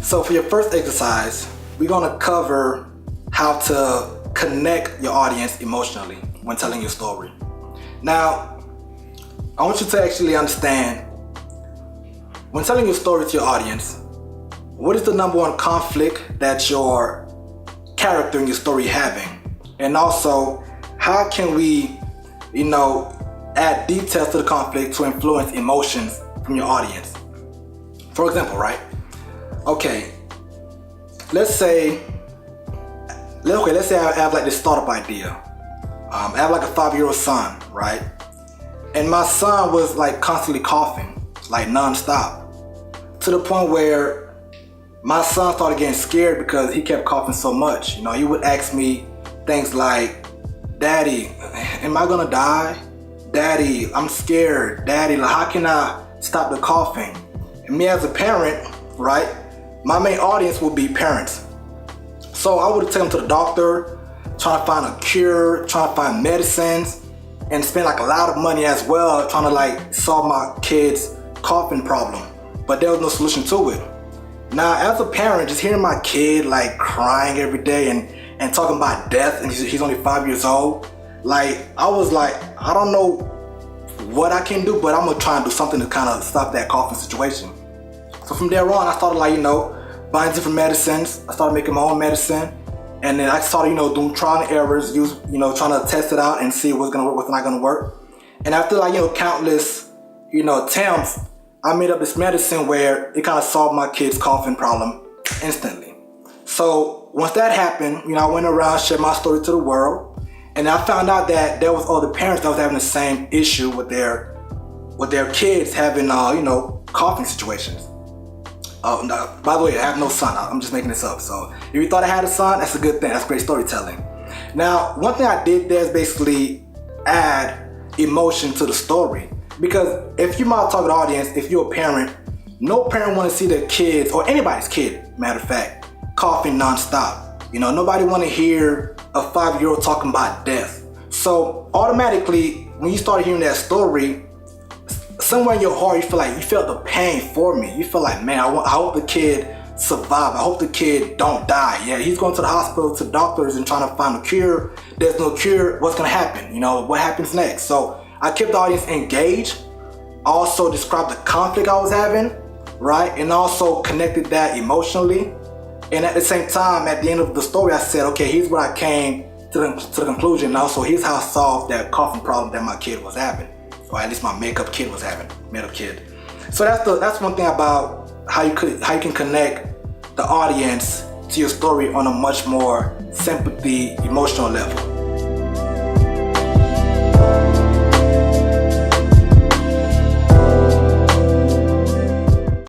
So for your first exercise, we're gonna cover how to connect your audience emotionally when telling your story. Now, I want you to actually understand, when telling your story to your audience, what is the number one conflict that your character in your story having? And also, how can we, add details to the conflict to influence emotions from your audience? For example, right? Okay, let's say I have like this startup idea. I have like a 5-year-old son, right? And my son was like constantly coughing, like non-stop, to the point where my son started getting scared because he kept coughing so much. He would ask me things like, "Daddy, am I gonna die? Daddy, I'm scared. Daddy, how can I stop the coughing?" And me as a parent, right? My main audience would be parents. So I would take him to the doctor, trying to find a cure, trying to find medicines, and spend like a lot of money as well, trying to like solve my kid's coughing problem. But there was no solution to it. Now, as a parent, just hearing my kid like crying every day and talking about death, and he's only 5 years old, like I was like, I don't know what I can do, but I'm gonna try and do something to kind of stop that coughing situation. So from there on, I started buying different medicines. I started making my own medicine, and then I started doing trial and errors, trying to test it out and see what's gonna work, what's not gonna work. And after countless attempts, I made up this medicine where it kind of solved my kid's coughing problem instantly. So once that happened, I went around, shared my story to the world, and I found out that there was other parents that was having the same issue with their kids having coughing situations. By the way, I have no son. I'm just making this up. So if you thought I had a son, that's a good thing. That's great storytelling. Now, one thing I did there is basically add emotion to the story. Because if you're my target audience, if you're a parent, no parent want to see their kids, or anybody's kid, matter of fact, coughing nonstop. Nobody want to hear a 5-year-old talking about death. So automatically, when you start hearing that story, somewhere in your heart, you felt the pain for me. You feel like, man, I hope the kid survive. I hope the kid don't die. Yeah, he's going to the hospital, to doctors, and trying to find a cure. There's no cure. What's going to happen? What happens next? So I kept the audience engaged. I also described the conflict I was having, right? And also connected that emotionally. And at the same time, at the end of the story, I said, okay, here's where I came to the conclusion. And also, here's how I solved that coughing problem that my kid was having. Or at least my makeup kid was having, made-up kid. So that's one thing about how you can connect the audience to your story on a much more sympathy, emotional level.